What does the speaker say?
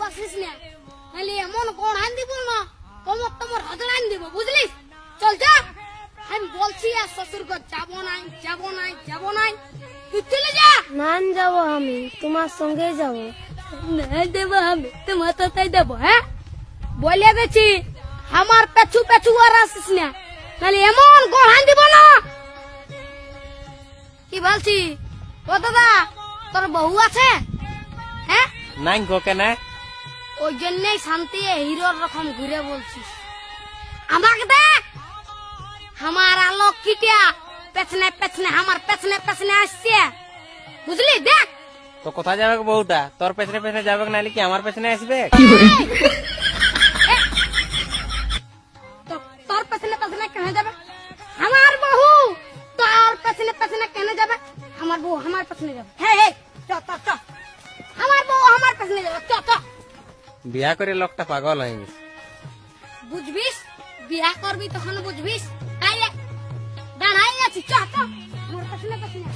আসিস না, নাহলে এমন কোন আন দিব না তোমার তোমার হজরান দিব, বুঝলি? চল যা, আমি বলছি আর শ্বশুর ঘর যাবো নাই যাবো নাই যাবো নাই, তুই চলে যা। না যাবো, আমি তোমার সঙ্গে যাবো। না দেবো আমি তোমার তাই দেবো। হ্যাঁ বলে গেছি, আমার পেছু পেছু আর আসিস না, নাহলে এমন গোড়ান দিব না। কি বলছি ও দাদা, তোর বউ আছে? হ্যাঁ নাই গো কেন? ওই জন্যই শান্তি হিরোর রকম ঘুরে বলছিস। আমাকে দেখ, আমার আলোক কিটিয়া পেছনে পেছনে আমার পেছনে পেছনে আসছে, বুঝলি? দেখ তো কোথায় যাবে বউটা? তোর পেছনে পেছনে যাবে নাহলে কি আমার পেছনে আসবে? তোর পেছনে পেছনে কেন যাবে? আমার বউ তোর পেছনে পেছনে কেন যাবে? আমার বউ আমার পেছনে যাবে। হ্যাঁ চ চ চ, আমার বউ আমার পেছনে যাবে, চ চ। বিয়া করে লোকটা পাগল হয়ে গেছে। বুঝবিস, বিয়া করবি তখন বুঝবিস। দাঁড়াই আছি, চ চ, আমার পেছনে পেছনে।